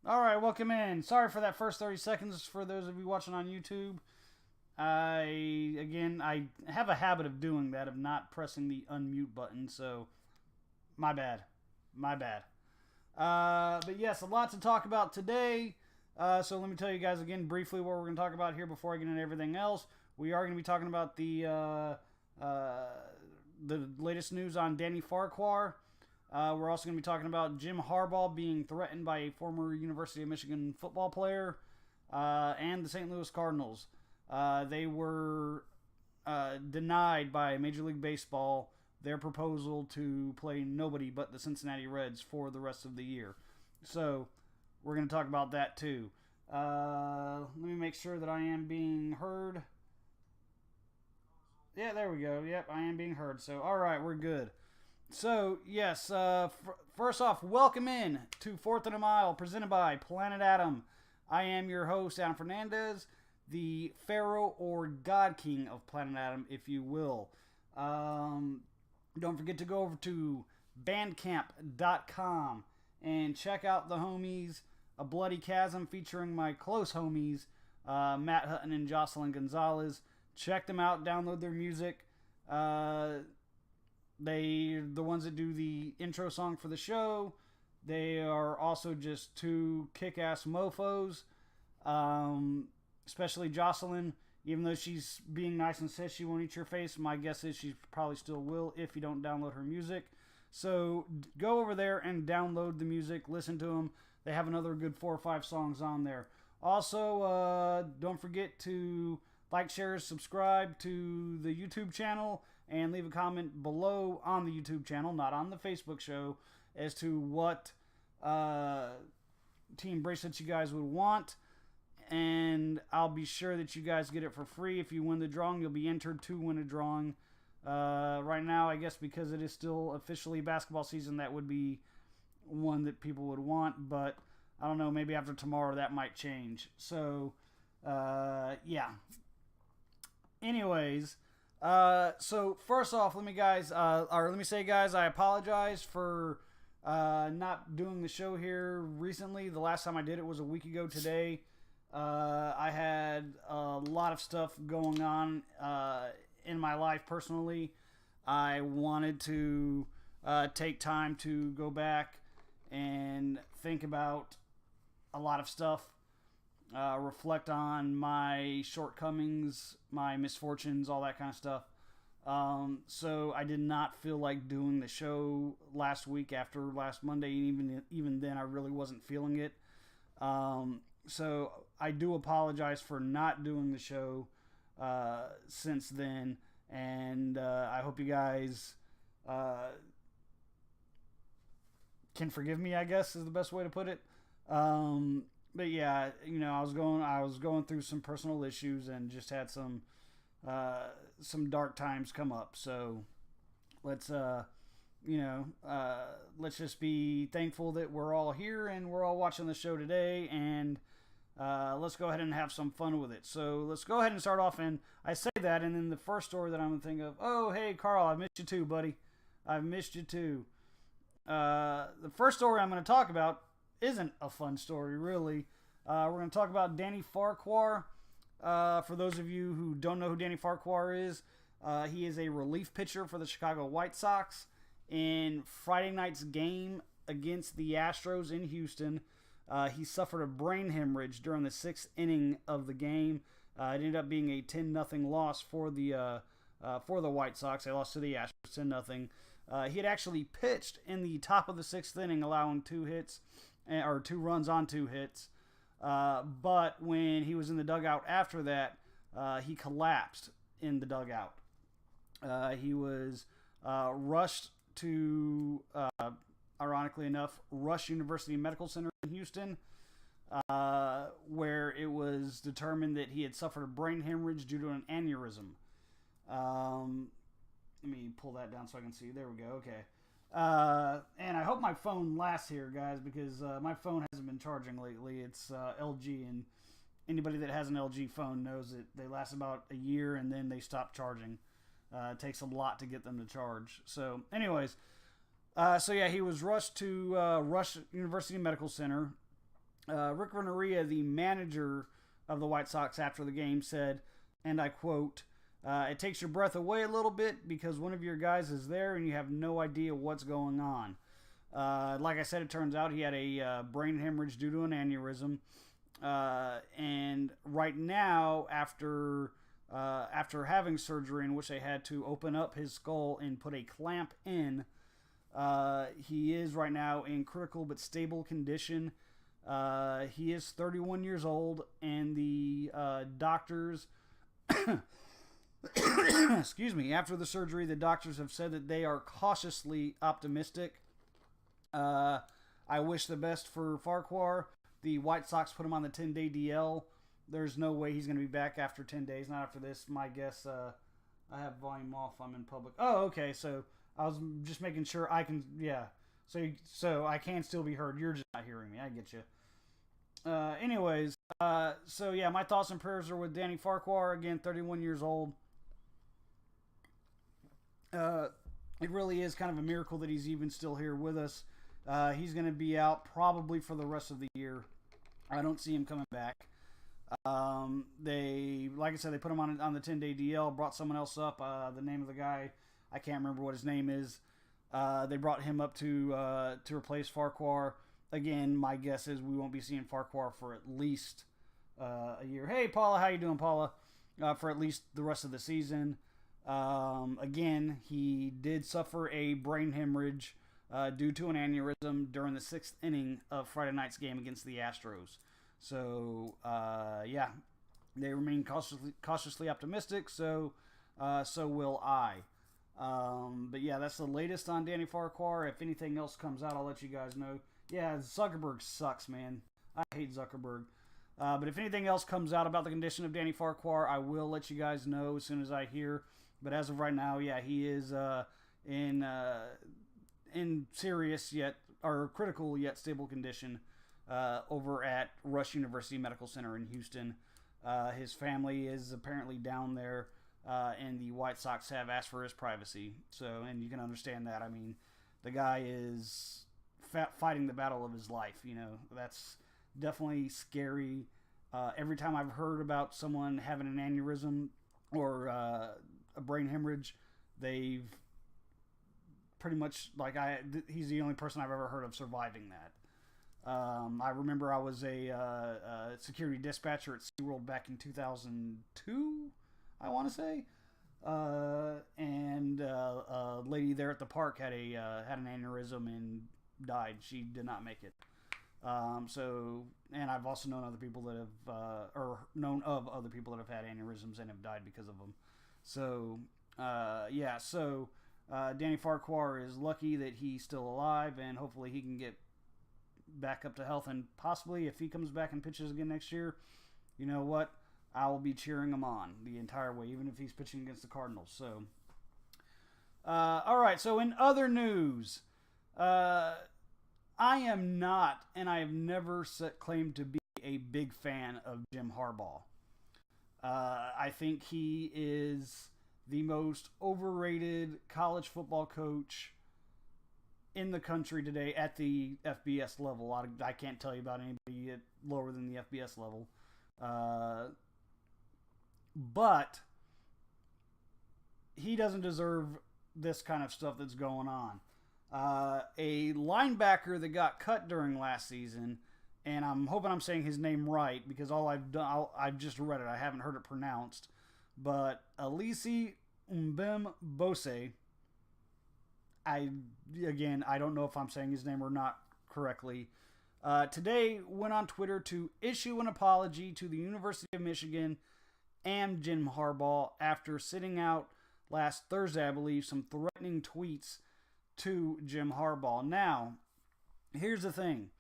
All right, welcome in. Sorry for that first 30 seconds for those of you watching on YouTube. I have a habit of doing that, of not pressing the unmute button, so my bad. My bad. But yes, a lot to talk about today. So let me tell you guys again briefly what we're going to talk about here before I get into everything else. We are going to be talking about the latest news on Danny Farquhar. We're also going to be talking about Jim Harbaugh being threatened by a former University of Michigan football player and the St. Louis Cardinals. They were denied by Major League Baseball their proposal to play nobody but the Cincinnati Reds for the rest of the year. So we're going to talk about that too. Let me make sure that I am being heard. Yeah, there we go. Yep, I am being heard. So, all right, we're good. So, yes, first off, welcome in to 4th and a Mile, presented by Planet Adam. I am your host, Adam Fernandez, the Pharaoh or God King of Planet Adam, if you will. Don't forget to go over to bandcamp.com and check out the homies, A Bloody Chasm, featuring my close homies, Matt Hutton and Jocelyn Gonzalez. Check them out, download their music. They're the ones that do the intro song for the show. They are also just two kick-ass mofos. Especially Jocelyn. Even though she's being nice and says she won't eat your face, my guess is she probably still will if you don't download her music. So go over there and download the music. Listen to them. They have another good 4 or 5 songs on there. Also, don't forget to like, share, subscribe to the YouTube channel, and leave a comment below on the YouTube channel, not on the Facebook show, as to what team bracelets you guys would want. And I'll be sure that you guys get it for free. If you win the drawing, you'll be entered to win a drawing. Right now, I guess because it is still officially basketball season, that would be one that people would want. But I don't know, maybe after tomorrow that might change. So, yeah. Anyways, so first off, let me say, guys, I apologize for not doing the show here recently. The last time I did it was a week ago today. I had a lot of stuff going on in my life personally. I wanted to take time to go back and think about a lot of stuff. Reflect on my shortcomings, my misfortunes, all that kind of stuff. So I did not feel like doing the show last week after last Monday, and even then I really wasn't feeling it. So I do apologize for not doing the show since then, and I hope you guys can forgive me, I guess is the best way to put it. But yeah, I was going through some personal issues and just had some dark times come up. So let's just be thankful that we're all here and we're all watching the show today, and let's go ahead and have some fun with it. So let's go ahead and start off. And I say that, and then the first story that I'm gonna think of, oh hey Carl, I've missed you too, buddy. I've missed you too. The first story I'm going to talk about isn't a fun story, really. We're going to talk about Danny Farquhar. For those of you who don't know who Danny Farquhar is, he is a relief pitcher for the Chicago White Sox. In Friday night's game against the Astros in Houston, he suffered a brain hemorrhage during the 6th inning of the game. It ended up being a 10-0 loss for the White Sox. They lost to the Astros 10-0. He had actually pitched in the top of the 6th inning, allowing 2 runs on 2 hits. But when he was in the dugout after that, he collapsed in the dugout. He was rushed to, ironically enough, Rush University Medical Center in Houston, where it was determined that he had suffered a brain hemorrhage due to an aneurysm. Let me pull that down so I can see. There we go. Okay. And I hope my phone lasts here, guys, because my phone hasn't been charging lately. It's LG, and anybody that has an LG phone knows that they last about a year and then they stop charging. It takes a lot to get them to charge. So, anyways, he was rushed to Rush University Medical Center. Rick Renneria, the manager of the White Sox after the game, said, and I quote, "It takes your breath away a little bit because one of your guys is there and you have no idea what's going on." Like I said, it turns out he had a brain hemorrhage due to an aneurysm. And right now, after having surgery in which they had to open up his skull and put a clamp in, he is right now in critical but stable condition. He is 31 years old, and the doctors, excuse me, after the surgery, the doctors have said that they are cautiously optimistic. I wish the best for Farquhar. The White Sox put him on the 10-day DL. There's no way he's going to be back after 10 days. Not after this. My guess, I have volume off. I'm in public. Oh, okay. So I was just making sure I can, yeah. So I can still be heard. You're just not hearing me. I get you. Anyways, so yeah, my thoughts and prayers are with Danny Farquhar. Again, 31 years old. It really is kind of a miracle that he's even still here with us. He's going to be out probably for the rest of the year. I don't see him coming back. Like I said, they put him on the 10-day DL, brought someone else up. The name of the guy, I can't remember what his name is. They brought him up to replace Farquhar. Again, my guess is we won't be seeing Farquhar for at least a year. Hey, Paula, how you doing, Paula? For at least the rest of the season. Again, he did suffer a brain hemorrhage due to an aneurysm during the 6th inning of Friday night's game against the Astros. So, yeah, they remain cautiously optimistic, so will I. But yeah, that's the latest on Danny Farquhar. If anything else comes out, I'll let you guys know. Yeah, Zuckerberg sucks, man. I hate Zuckerberg. But if anything else comes out about the condition of Danny Farquhar, I will let you guys know as soon as I hear. But as of right now, yeah, he is in serious yet or critical yet stable condition over at Rush University Medical Center in Houston. His family is apparently down there, and the White Sox have asked for his privacy. So, and you can understand that. I mean, the guy is fighting the battle of his life. You know, that's definitely scary. Every time I've heard about someone having an aneurysm or a brain hemorrhage, they've pretty much, he's the only person I've ever heard of surviving that. I remember I was a security dispatcher at SeaWorld back in 2002, I want to say. And a lady there at the park had an aneurysm and died. She did not make it. And I've also known other people that have, or known of other people that have had aneurysms and have died because of them. So, yeah, so Danny Farquhar is lucky that he's still alive, and hopefully he can get back up to health. And possibly, if he comes back and pitches again next year, you know what? I will be cheering him on the entire way, even if he's pitching against the Cardinals. So, all right, so in other news, I am not, and I have never claimed to be a big fan of Jim Harbaugh. I think he is the most overrated college football coach in the country today at the FBS level. I can't tell you about anybody lower than the FBS level. But he doesn't deserve this kind of stuff that's going on. A linebacker that got cut during last season, and I'm hoping I'm saying his name right because I've just read it. I haven't heard it pronounced. But Alisi Mbem-Bose, I don't know if I'm saying his name or not correctly, today went on Twitter to issue an apology to the University of Michigan and Jim Harbaugh after sitting out last Thursday, I believe, some threatening tweets to Jim Harbaugh. Now, here's the thing.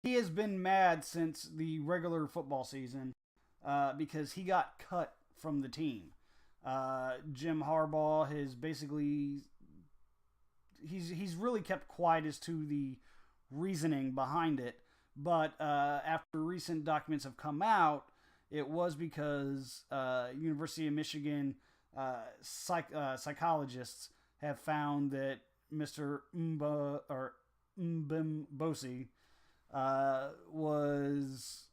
He has been mad since the regular football season because he got cut from the team. Jim Harbaugh has basically... He's really kept quiet as to the reasoning behind it, but after recent documents have come out, it was because University of Michigan psychologists have found that Mr. Mbem-Bose was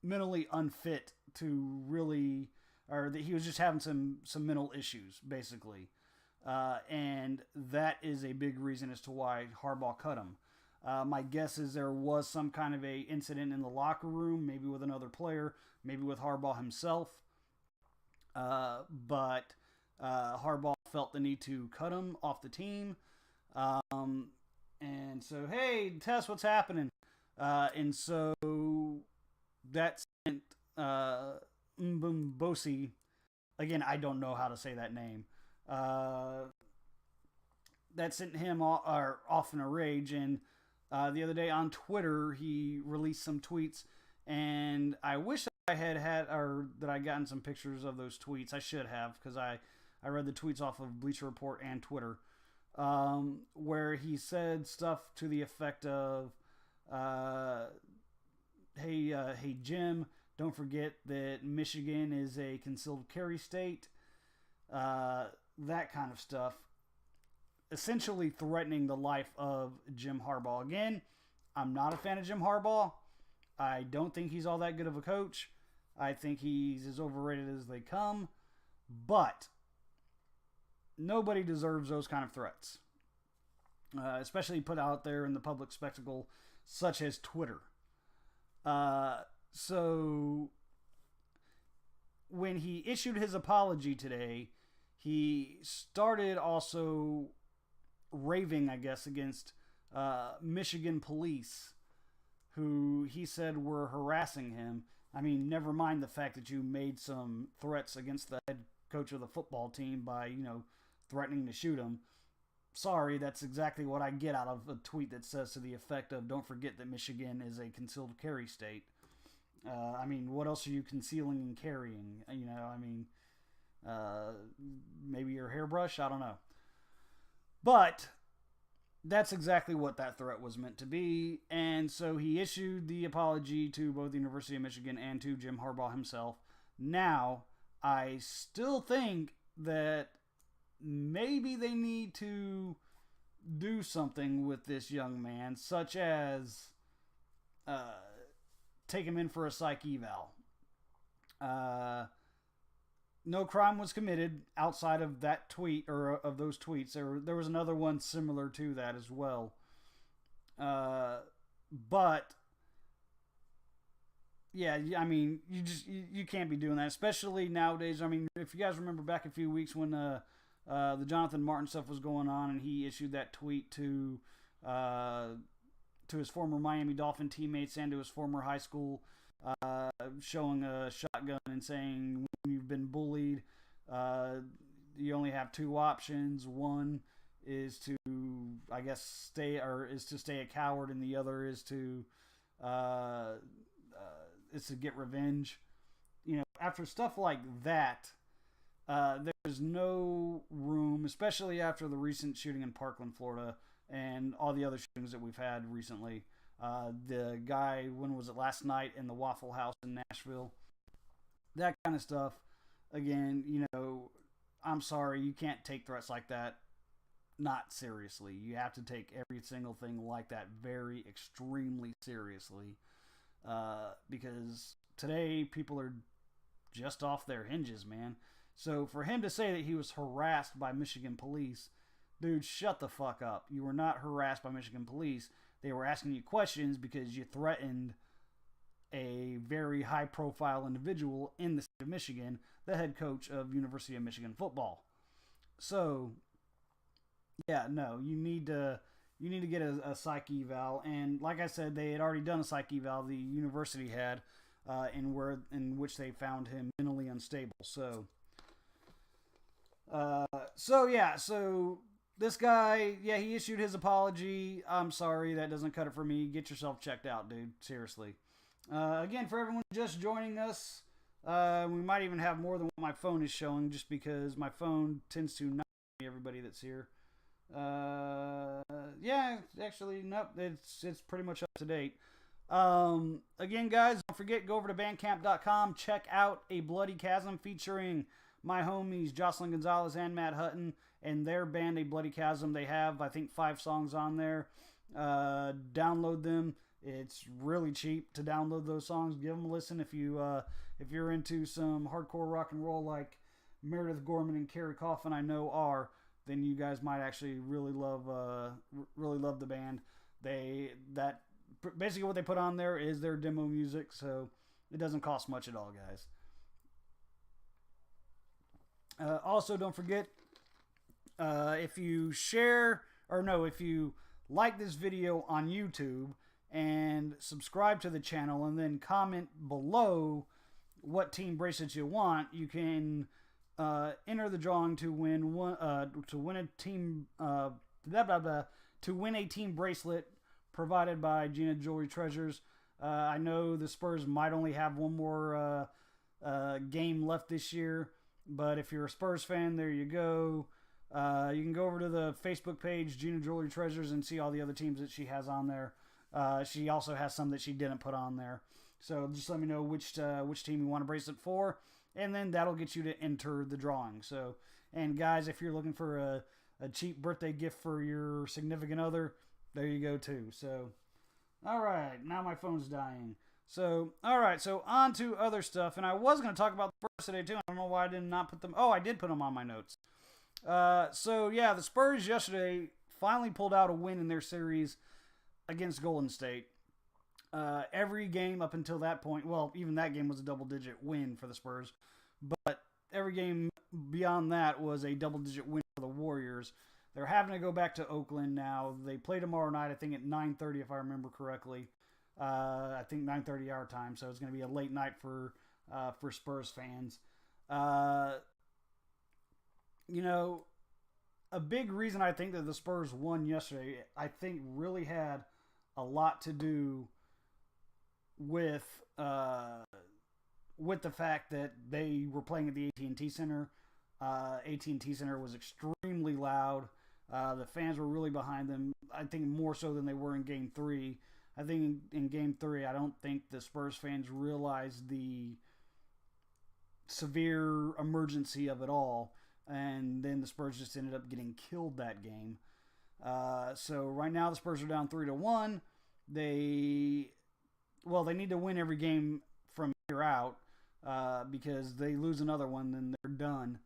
mentally unfit to really, or that he was just having some mental issues, basically. And that is a big reason as to why Harbaugh cut him. My guess is there was some kind of a incident in the locker room, maybe with another player, maybe with Harbaugh himself. But Harbaugh felt the need to cut him off the team. And so, hey, Tess, what's happening? And so that sent Mbumbosi, again, I don't know how to say that name. That sent him off in a rage. And the other day on Twitter, he released some tweets, and I wish I had or that I gotten some pictures of those tweets. I should have, because I read the tweets off of Bleacher Report and Twitter, where he said stuff to the effect of, hey Jim, don't forget that Michigan is a concealed carry state. That kind of stuff. Essentially threatening the life of Jim Harbaugh. Again, I'm not a fan of Jim Harbaugh. I don't think he's all that good of a coach. I think he's as overrated as they come. But nobody deserves those kind of threats. Especially put out there in the public spectacle, such as Twitter. So when he issued his apology today, he started also raving, I guess, against Michigan police, who he said were harassing him. I mean, never mind the fact that you made some threats against the head coach of the football team by, threatening to shoot him. Sorry, that's exactly what I get out of a tweet that says to the effect of, don't forget that Michigan is a concealed carry state. I mean, what else are you concealing and carrying? Maybe your hairbrush? I don't know. But that's exactly what that threat was meant to be. And so he issued the apology to both the University of Michigan and to Jim Harbaugh himself. Now, I still think that maybe they need to do something with this young man, such as take him in for a psych eval. No crime was committed outside of that tweet, or of those tweets. There was another one similar to that as well. But yeah, I mean, you can't be doing that, especially nowadays. I mean, if you guys remember back a few weeks when the Jonathan Martin stuff was going on, and he issued that tweet to his former Miami Dolphin teammates and to his former high school, showing a shotgun and saying, when you've been bullied, you only have two options. One is to, I guess, stay a coward, and the other is to get revenge. After stuff like that, there's no room, especially after the recent shooting in Parkland, Florida, and all the other shootings that we've had recently. The guy, when was it, last night in the Waffle House in Nashville? That kind of stuff. Again, I'm sorry, you can't take threats like that not seriously. You have to take every single thing like that very extremely seriously. Because today people are just off their hinges, man. So for him to say that he was harassed by Michigan police, dude, shut the fuck up. You were not harassed by Michigan police. They were asking you questions because you threatened a very high-profile individual in the state of Michigan, the head coach of University of Michigan football. So, yeah, no, you need to get a psych eval. And like I said, they had already done a psych eval. The university had, in which they found him mentally unstable. So this guy, yeah, he issued his apology. I'm sorry, that doesn't cut it for me. Get yourself checked out, dude. Seriously. Again, for everyone just joining us, we might even have more than what my phone is showing, just because my phone tends to not show me everybody that's here. Yeah, actually, nope, it's pretty much up to date. Again, guys, don't forget, go over to bandcamp.com, check out A Bloody Chasm featuring my homies Jocelyn Gonzalez and Matt Hutton and their band A Bloody Chasm. They have, I think, 5 songs on there. Download them. It's really cheap to download those songs. Give them a listen if you're into some hardcore rock and roll like Meredith Gorman and Carrie Coffin, I know are. Then you guys might actually really love the band. Basically what they put on there is their demo music, so it doesn't cost much at all, guys. Also, don't forget, if you like this video on YouTube and subscribe to the channel and then comment below what team bracelet you want, you can enter the drawing to win a team bracelet provided by Gina Jewelry Treasures. I know the Spurs might only have one more game left this year, but if you're a Spurs fan, there you go. You can go over to the Facebook page, Gina Jewelry Treasures, and see all the other teams that she has on there. She also has some that she didn't put on there. So just let me know which team you want a bracelet for, and then that'll get you to enter the drawing. So, and guys, if you're looking for a cheap birthday gift for your significant other, there you go too. So, all right, now my phone's dying. So, all right, so on to other stuff, and I was going to talk about the Spurs today too. I don't know why I did not put them. Oh, I did put them on my notes. So yeah, the Spurs yesterday finally pulled out a win in their series against Golden State. Every game up until that point, well, even that game was a double-digit win for the Spurs, but every game beyond that was a double-digit win for the Warriors. They're having to go back to Oakland now. They play tomorrow night, I think at 9:30 if I remember correctly. I think 9:30 our time, so it's going to be a late night for Spurs fans. A big reason I think that the Spurs won yesterday, I think really had a lot to do with the fact that they were playing at the AT&T Center. AT&T Center was extremely loud. The fans were really behind them. I think more so than they were in Game 3. I think in Game 3, I don't think the Spurs fans realized the severe emergency of it all. And then the Spurs just ended up getting killed that game. So right now the Spurs are down 3-1. They need to win every game from here out because they lose another one, then they're done.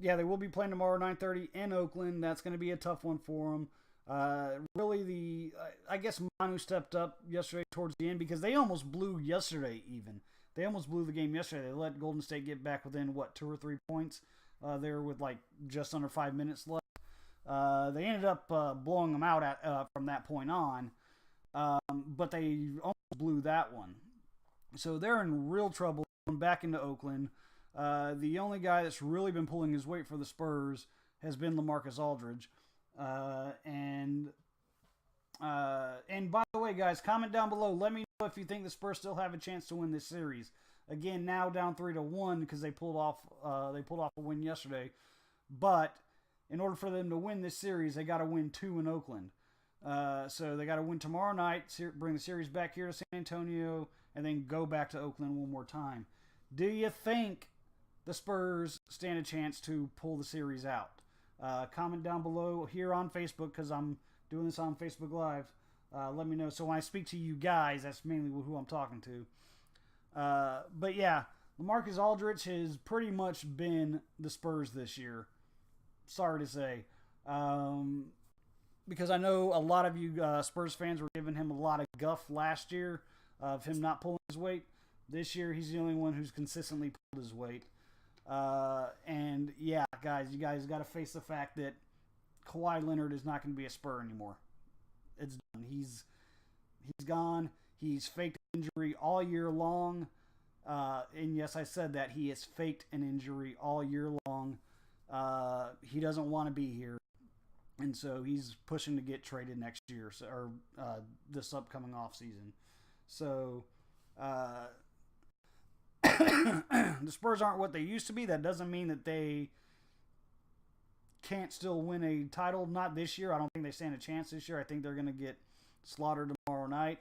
Yeah, they will be playing tomorrow 9:30 in Oakland. That's going to be a tough one for them. I guess Manu stepped up yesterday towards the end because they almost blew yesterday even. They almost blew the game yesterday. They let Golden State get back within, 2 or 3 points there with just under 5 minutes left. They ended up blowing them out from that point on, but they almost blew that one. So they're in real trouble going back into Oakland. The only guy that's really been pulling his weight for the Spurs has been LaMarcus Aldridge. And by the way, guys, comment down below. Let me know if you think the Spurs still have a chance to win this series. Again, now down 3-1 because they pulled off a win yesterday. But in order for them to win this series, they got to win 2 in Oakland. So they got to win tomorrow night, bring the series back here to San Antonio, and then go back to Oakland one more time. Do you think the Spurs stand a chance to pull the series out? Comment down below here on Facebook because I'm doing this on Facebook Live. Let me know. So when I speak to you guys, that's mainly who I'm talking to. But yeah, LaMarcus Aldridge has pretty much been the Spurs this year. Sorry to say. Because I know a lot of you Spurs fans were giving him a lot of guff last year of him not pulling his weight. This year, he's the only one who's consistently pulled his weight. And yeah, guys, you guys got to face the fact that Kawhi Leonard is not going to be a Spur anymore. It's done. He's gone. He's faked an injury all year long. And yes, I said that. He has faked an injury all year long. He doesn't want to be here. And so he's pushing to get traded next year, or this upcoming offseason. So the Spurs aren't what they used to be. That doesn't mean that they can't still win a title. Not this year. I don't think they stand a chance this year. I think they're going to get slaughtered tomorrow night.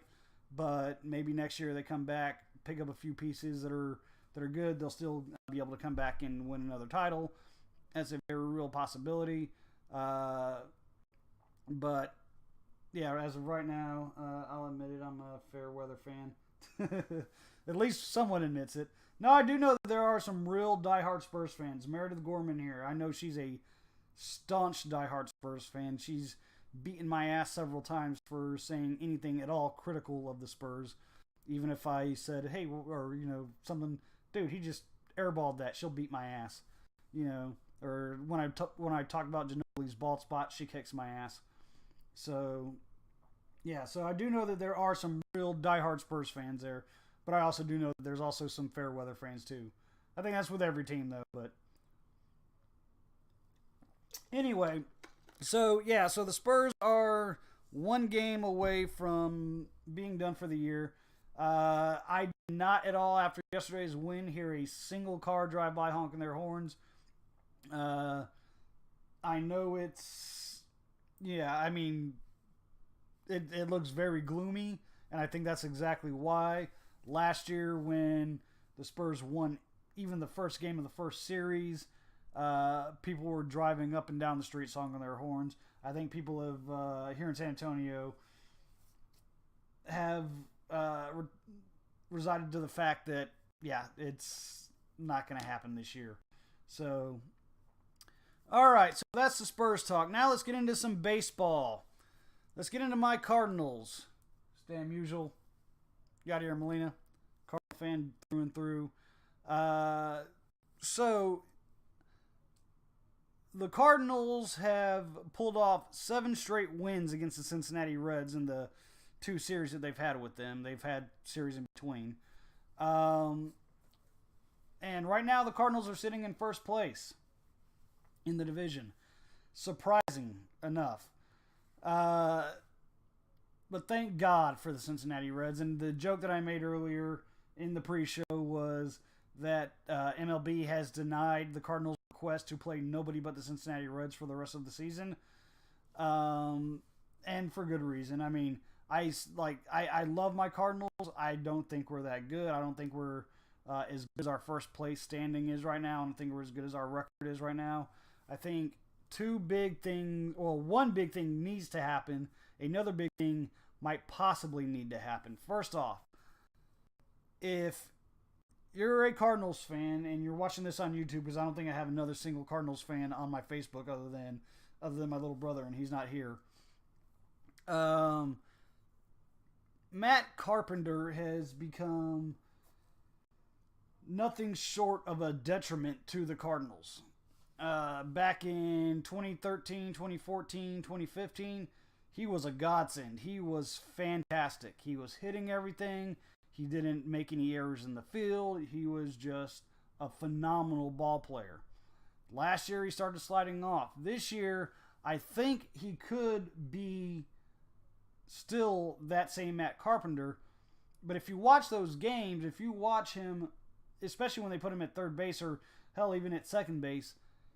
But maybe next year they come back, pick up a few pieces that are that are good, they'll still be able to come back and win another title. That's a very real possibility. But yeah, as of right now, I'll admit it, I'm a fair weather fan. At least someone admits it. Now, I do know that there are some real diehard Spurs fans. Meredith Gorman here. I know she's a staunch diehard Spurs fan. She's beaten my ass several times for saying anything at all critical of the Spurs. Even if I said, hey, or, something, dude, he just airballed that. She'll beat my ass. Or when I talk about Ginobili's bald spot, she kicks my ass. So, yeah, so I do know that there are some real diehard Spurs fans there, but I also do know that there's also some fair weather fans too. I think that's with every team though, but anyway, so the Spurs are one game away from being done for the year. I did not at all after yesterday's win hear a single car drive by honking their horns. I know it looks very gloomy, and I think that's exactly why. Last year, when the Spurs won even the first game of the first series, people were driving up and down the street honking their horns. I think people here in San Antonio have resided to the fact that, it's not going to happen this year. So, all right, so that's the Spurs talk. Now let's get into some baseball. Let's get into my Cardinals. It's damn usual. Got here, Molina. Cardinal fan through and through. So, the Cardinals have pulled off 7 straight wins against the Cincinnati Reds in the 2 series that they've had with them. They've had series in between. And right now, the Cardinals are sitting in first place in the division. Surprising enough. But thank God for the Cincinnati Reds. And the joke that I made earlier in the pre-show was that MLB has denied the Cardinals' request to play nobody but the Cincinnati Reds for the rest of the season. And for good reason. I mean, I love my Cardinals. I don't think we're that good. I don't think we're as good as our first place standing is right now. I don't think we're as good as our record is right now. I think one big thing needs to happen. Another big thing might possibly need to happen. First off, if you're a Cardinals fan and you're watching this on YouTube, because I don't think I have another single Cardinals fan on my Facebook other than my little brother, and he's not here. Matt Carpenter has become nothing short of a detriment to the Cardinals. Back in 2013, 2014, 2015, he was a godsend. He was fantastic. He was hitting everything. He didn't make any errors in the field. He was just a phenomenal ball player. Last year, he started sliding off. This year, I think he could be still that same Matt Carpenter. But if you watch those games, if you watch him, especially when they put him at third base or, hell, even at second base,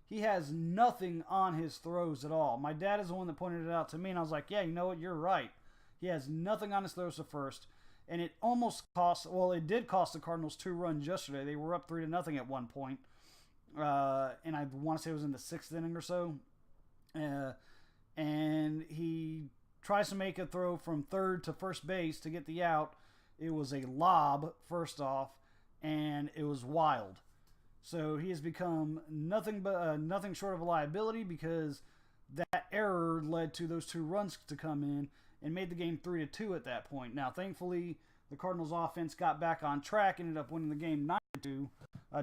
he has nothing on his throws at all. My dad is the one that pointed it out to me, and I was like, yeah, you know what? You're right. He has nothing on his throws to first. And it did cost the Cardinals 2 runs yesterday. They were up 3-0 at one point. And I want to say it was in the 6th inning or so. And he tries to make a throw from third to first base to get the out. It was a lob, first off, and it was wild. So he has become nothing short of a liability, because that error led to those 2 runs to come in and made the game 3-2 at that point. Now, thankfully, the Cardinals' offense got back on track, ended up winning the game 9-2,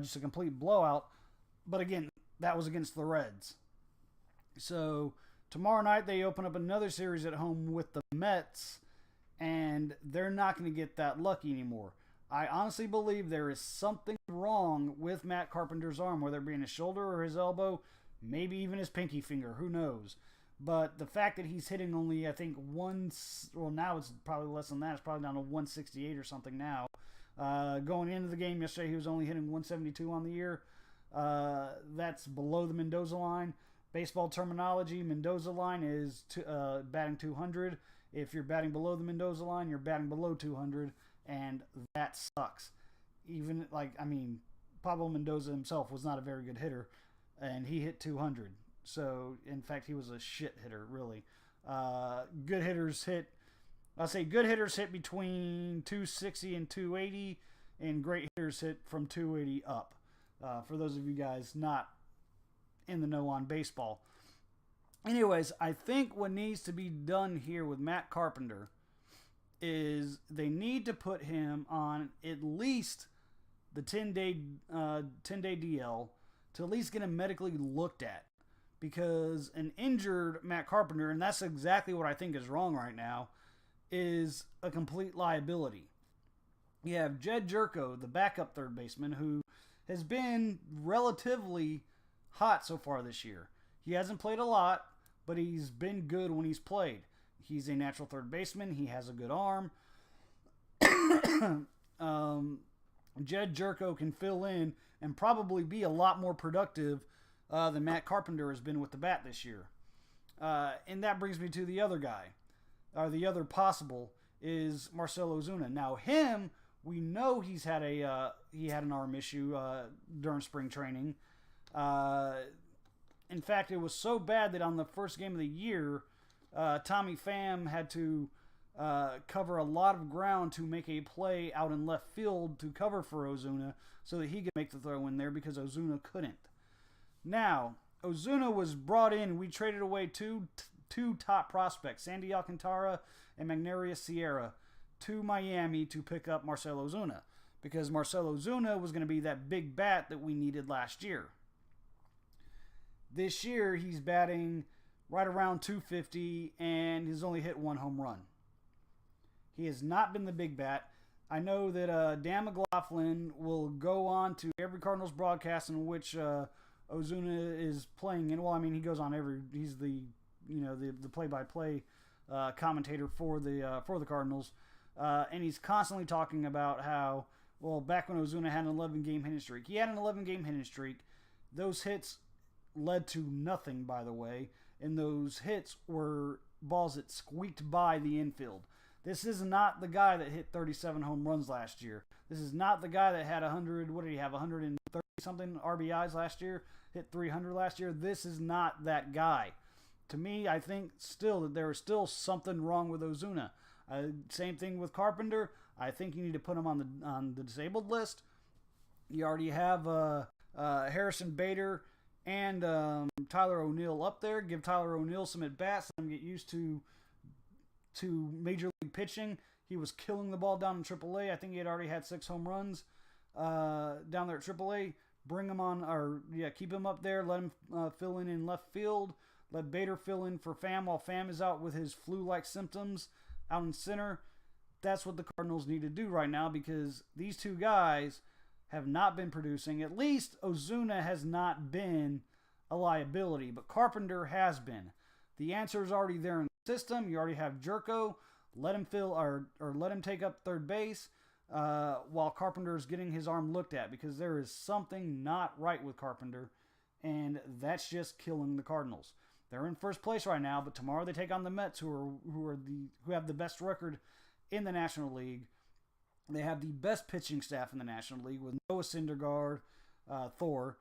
just a complete blowout. But again, that was against the Reds. So tomorrow night they open up another series at home with the Mets, and they're not going to get that lucky anymore. I honestly believe there is something wrong with Matt Carpenter's arm, whether it be in his shoulder or his elbow, maybe even his pinky finger, who knows. But the fact that he's hitting only, I think, now it's probably less than that. It's probably down to 168 or something now. Going into the game yesterday, he was only hitting 172 on the year. That's below the Mendoza line. Baseball terminology, Mendoza line is batting 200. If you're batting below the Mendoza line, you're batting below 200, and that sucks. Pablo Mendoza himself was not a very good hitter, and he hit 200. So, in fact, he was a shit hitter, really. Good hitters hit, I'll say good hitters hit between 260 and 280, and great hitters hit from 280 up. For those of you guys not in the know on baseball. Anyways, I think what needs to be done here with Matt Carpenter is they need to put him on at least the 10-day DL to at least get him medically looked at. Because an injured Matt Carpenter, and that's exactly what I think is wrong right now, is a complete liability. You have Jed Jerko, the backup third baseman, who has been relatively hot so far this year. He hasn't played a lot, but he's been good when he's played. He's a natural third baseman. He has a good arm. Jed Jerko can fill in and probably be a lot more productive than Matt Carpenter has been with the bat this year. And that brings me to the other guy, or the other possible, is Marcell Ozuna. Now him, we know he had an arm issue during spring training. In fact, it was so bad that on the first game of the year, Tommy Pham had to cover a lot of ground to make a play out in left field to cover for Ozuna so that he could make the throw in there because Ozuna couldn't. Now, Ozuna was brought in. We traded away two top prospects, Sandy Alcantara and Magneuris Sierra, to Miami to pick up Marcell Ozuna because Marcell Ozuna was going to be that big bat that we needed last year. This year, he's batting right around 250 and has only hit one home run. He has not been the big bat. I know that Dan McLaughlin will go on to every Cardinals broadcast in which Ozuna is playing in. Well, I mean, he goes on he's the play-by-play commentator for the Cardinals, and he's constantly talking about how, well, back when Ozuna had an 11-game hitting streak, he had an 11-game hitting streak. Those hits led to nothing, by the way, and those hits were balls that squeaked by the infield. This is not the guy that hit 37 home runs last year. This is not the guy that had 100, what did he have, 130-something RBIs last year, hit 300 last year. This is not that guy. To me, I think still that there is still something wrong with Ozuna. Same thing with Carpenter. I think you need to put him on the disabled list. You already have Harrison Bader and Tyler O'Neill up there. Give Tyler O'Neill some at-bats. Let him get used to Major League pitching. He was killing the ball down in AAA. I think he had already had 6 home runs down there at AAA. Bring him on, keep him up there. Let him fill in left field. Let Bader fill in for Pham while Pham is out with his flu-like symptoms out in center. That's what the Cardinals need to do right now because these two guys have not been producing. At least Ozuna has not been a liability, but Carpenter has been. The answer is already there in the system. You already have Jerko. Let him fill or let him take up third base while Carpenter is getting his arm looked at because there is something not right with Carpenter, and that's just killing the Cardinals. They're in first place right now, but tomorrow they take on the Mets, who have the best record in the National League. They have the best pitching staff in the National League with Noah Syndergaard, Thor,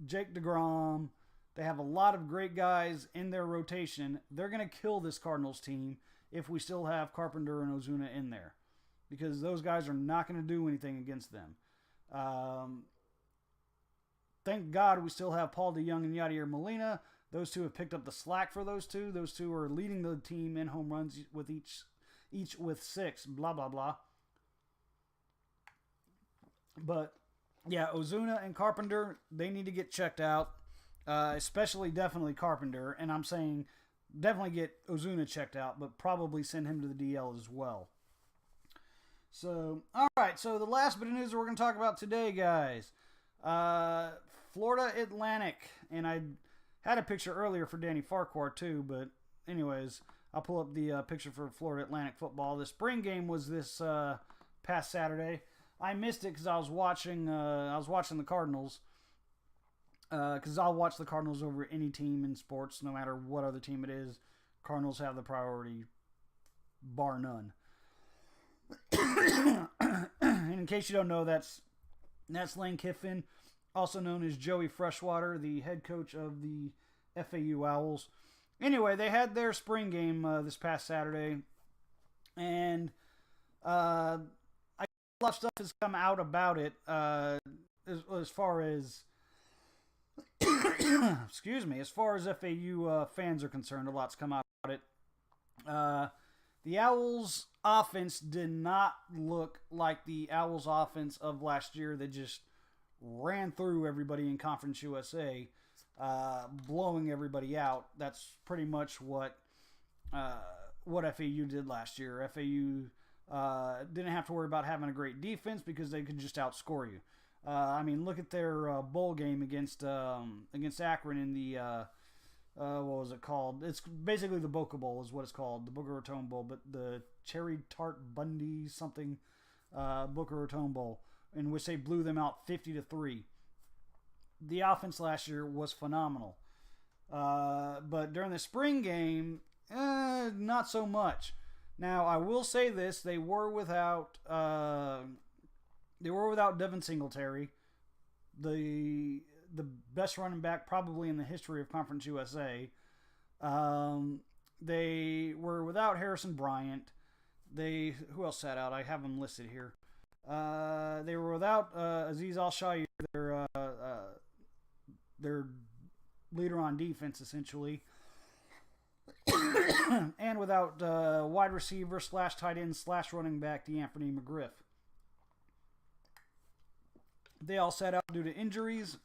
Jake DeGrom. They have a lot of great guys in their rotation. They're going to kill this Cardinals team if we still have Carpenter and Ozuna in there because those guys are not going to do anything against them. Thank God we still have Paul DeJong and Yadier Molina. Those two have picked up the slack for those two. Those two are leading the team in home runs with each with 6, blah, blah, blah. But, yeah, Ozuna and Carpenter, they need to get checked out, especially definitely Carpenter. And I'm saying definitely get Ozuna checked out, but probably send him to the DL as well. So, all right, so the last bit of news that we're going to talk about today, guys. Florida Atlantic, and I had a picture earlier for Danny Farquhar too, but anyways, I'll pull up the picture for Florida Atlantic football. The spring game was this past Saturday. I missed it because I was watching the Cardinals. Because I'll watch the Cardinals over any team in sports, no matter what other team it is. Cardinals have the priority, bar none. in case you don't know, that's Lane Kiffin, also known as Joey Freshwater, the head coach of the FAU Owls. Anyway, they had their spring game this past Saturday, and a lot of stuff has come out about it as far as excuse me, as far as FAU fans are concerned. A lot's come out about it. The Owls' offense did not look like the Owls' offense of last year that just ran through everybody in Conference USA, blowing everybody out. That's pretty much what FAU did last year. FAU didn't have to worry about having a great defense because they could just outscore you. I mean, look at their bowl game against Akron in the what was it called? It's basically the Boca Bowl is what it's called, the Boca Raton Bowl, but the Cherry Tart Bundy something Boca Raton Bowl, in which they blew them out 50-3. The offense last year was phenomenal, but during the spring game, not so much. Now I will say this: they were without Devin Singletary, the best running back probably in the history of Conference USA. They were without Harrison Bryant. Who else sat out? I have them listed here. They were without Aziz Al-Shaair, their leader on defense, essentially. And without wide receiver / tight end / running back DeAnthony McGriff. They all sat out due to injuries.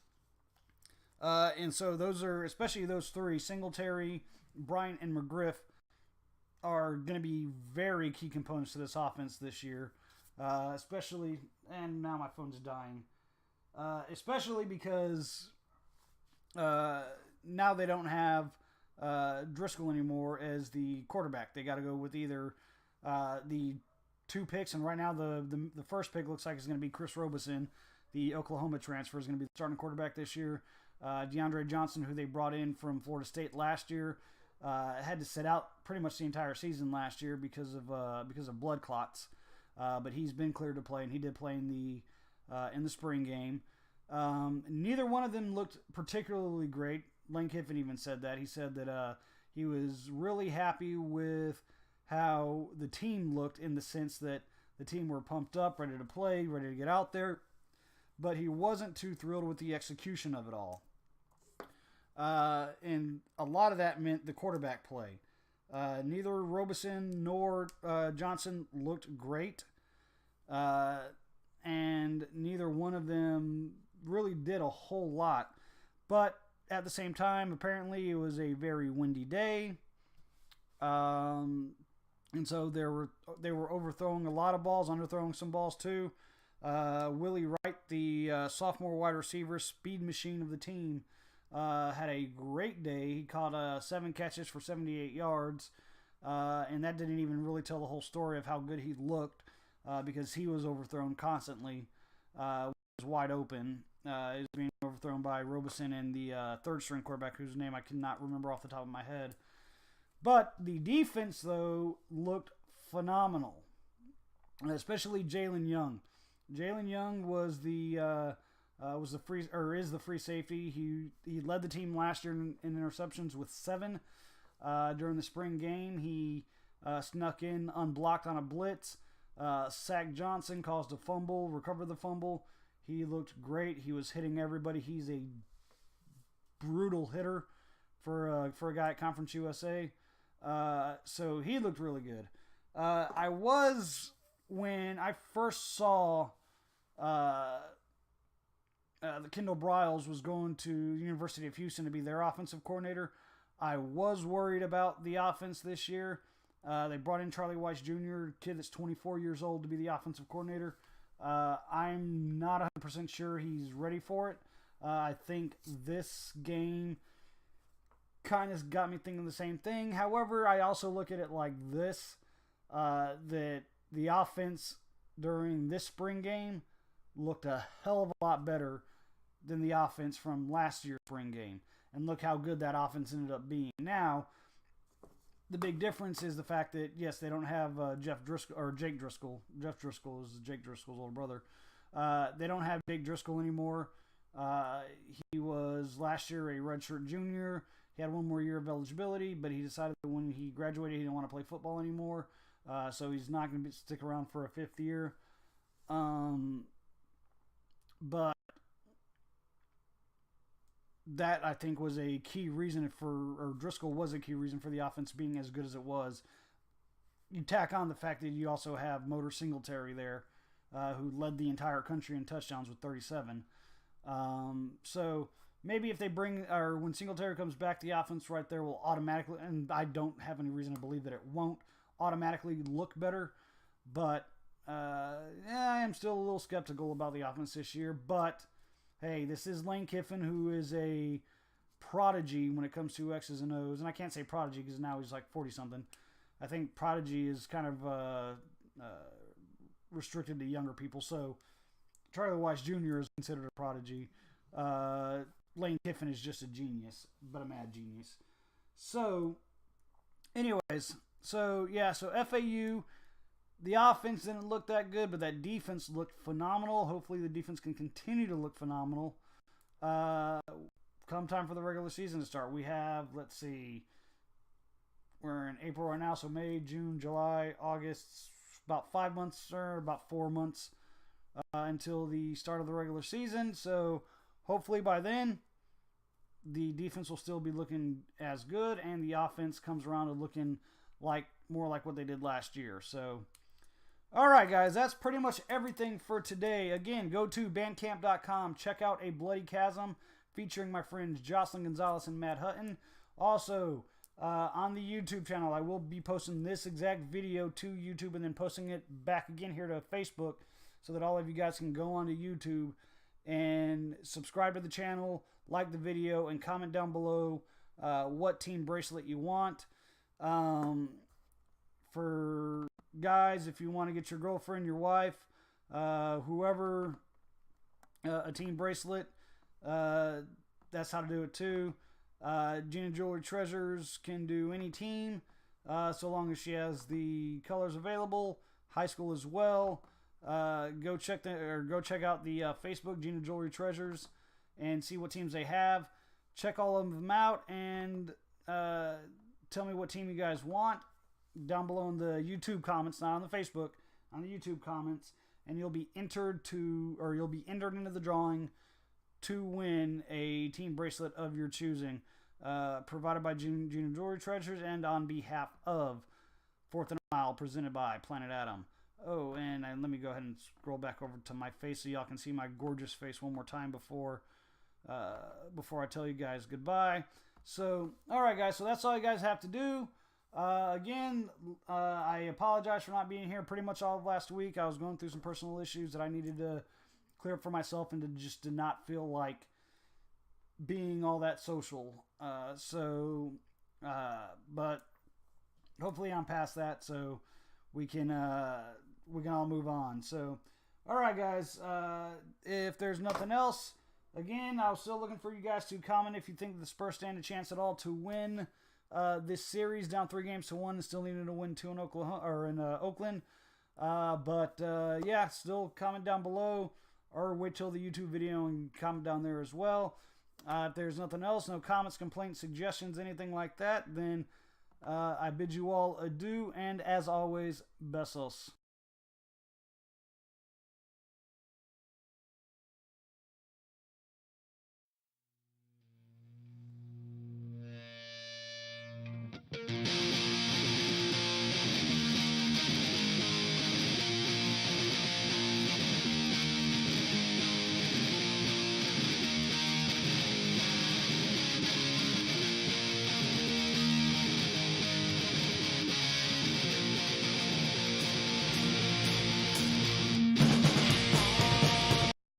And so those are, especially those three, Singletary, Bryant, and McGriff, are going to be very key components to this offense this year. Especially, and now my phone's dying. Especially because now they don't have Driscoll anymore as the quarterback. They got to go with either the 2 picks, and right now the first pick looks like it's going to be Chris Robeson. The Oklahoma transfer is going to be the starting quarterback this year. DeAndre Johnson, who they brought in from Florida State last year, had to sit out pretty much the entire season last year because of blood clots. But he's been cleared to play, and he did play in the spring game. Neither one of them looked particularly great. Lane Kiffin even said that. He said that he was really happy with how the team looked, in the sense that the team were pumped up, ready to play, ready to get out there. But he wasn't too thrilled with the execution of it all. And a lot of that meant the quarterback play. Neither Robeson nor Johnson looked great. And neither one of them really did a whole lot. But at the same time, apparently it was a very windy day. And so they were overthrowing a lot of balls, underthrowing some balls too. Willie Wright, the sophomore wide receiver, speed machine of the team, had a great day. He caught 7 catches for 78 yards, and that didn't even really tell the whole story of how good he looked, because he was overthrown constantly. Was wide open. He was being overthrown by Robeson and the third-string quarterback, whose name I cannot remember off the top of my head. But the defense, though, looked phenomenal, especially Jalen Young. Jalen Young was the free safety. He led the team last year in interceptions with 7. During the spring game, he snuck in unblocked on a blitz, sacked Johnson, caused a fumble, recovered the fumble. He looked great. He was hitting everybody. He's a brutal hitter for a guy at Conference USA. So he looked really good. When I first saw the Kendall Briles was going to University of Houston to be their offensive coordinator, I was worried about the offense this year. They brought in Charlie Weiss Jr., a kid that's 24 years old, to be the offensive coordinator. I'm not 100% sure he's ready for it. I think this game kind of got me thinking the same thing. However, I also look at it like this, that the offense during this spring game looked a hell of a lot better than the offense from last year's spring game. And look how good that offense ended up being. Now, the big difference is the fact that, yes, they don't have Jeff Driscoll or Jake Driscoll. Jeff Driscoll is Jake Driscoll's older brother. They don't have Jake Driscoll anymore. He was last year a redshirt junior. He had one more year of eligibility, but he decided that when he graduated, he didn't want to play football anymore. So he's not going to stick around for a 5th year. But that, I think, was a key reason or Driscoll was a key reason for the offense being as good as it was. You tack on the fact that you also have Motor Singletary there, who led the entire country in touchdowns with 37. So maybe if they when Singletary comes back, the offense right there will automatically, and I don't have any reason to believe that it won't automatically look better, but I am still a little skeptical about the offense this year. But hey, this is Lane Kiffin, who is a prodigy when it comes to X's and O's, and I can't say prodigy because now he's like 40-something. I think prodigy is kind of restricted to younger people, so Charlie Weiss Jr. is considered a prodigy. Lane Kiffin is just a genius, but a mad genius. So, anyways, so FAU, the offense didn't look that good, but that defense looked phenomenal. Hopefully the defense can continue to look phenomenal. Come time for the regular season to start, we have, let's see, we're in April right now, so May, June, July, August, about 5 months or about 4 months until the start of the regular season. So hopefully by then, the defense will still be looking as good, and the offense comes around to looking more like what they did last year. So, all right, guys, that's pretty much everything for today. Again, go to bandcamp.com. Check out A Bloody Chasm featuring my friends Jocelyn Gonzalez and Matt Hutton. Also, on the YouTube channel, I will be posting this exact video to YouTube and then posting it back again here to Facebook so that all of you guys can go onto YouTube and subscribe to the channel, like the video, and comment down below what team bracelet you want. For guys, if you want to get your girlfriend, your wife, whoever, a team bracelet, that's how to do it too. Gina Jewelry Treasures can do any team, so long as she has the colors available. High school as well. Go check out the Facebook Gina Jewelry Treasures and see what teams they have. Check all of them out and tell me what team you guys want down below in the YouTube comments, not on the Facebook, on the YouTube comments, and you'll be entered into the drawing to win a team bracelet of your choosing, provided by Gina Jewelry Treasures and on behalf of 4th and a Mile, presented by Planet Adam. Oh, and let me go ahead and scroll back over to my face so y'all can see my gorgeous face one more time before I tell you guys goodbye. So, all right, guys, so that's all you guys have to do. Again, I apologize for not being here pretty much all of last week. I was going through some personal issues that I needed to clear up for myself and to not feel like being all that social. But hopefully I'm past that, so we can all move on. So, all right, guys, if there's nothing else, again, I was still looking for you guys to comment if you think the Spurs stand a chance at all to win this series, down 3-1 and still needing to win 2 in Oakland. Yeah, still comment down below or wait till the YouTube video and comment down there as well. If there's nothing else, no comments, complaints, suggestions, anything like that, then I bid you all adieu, and as always, besos.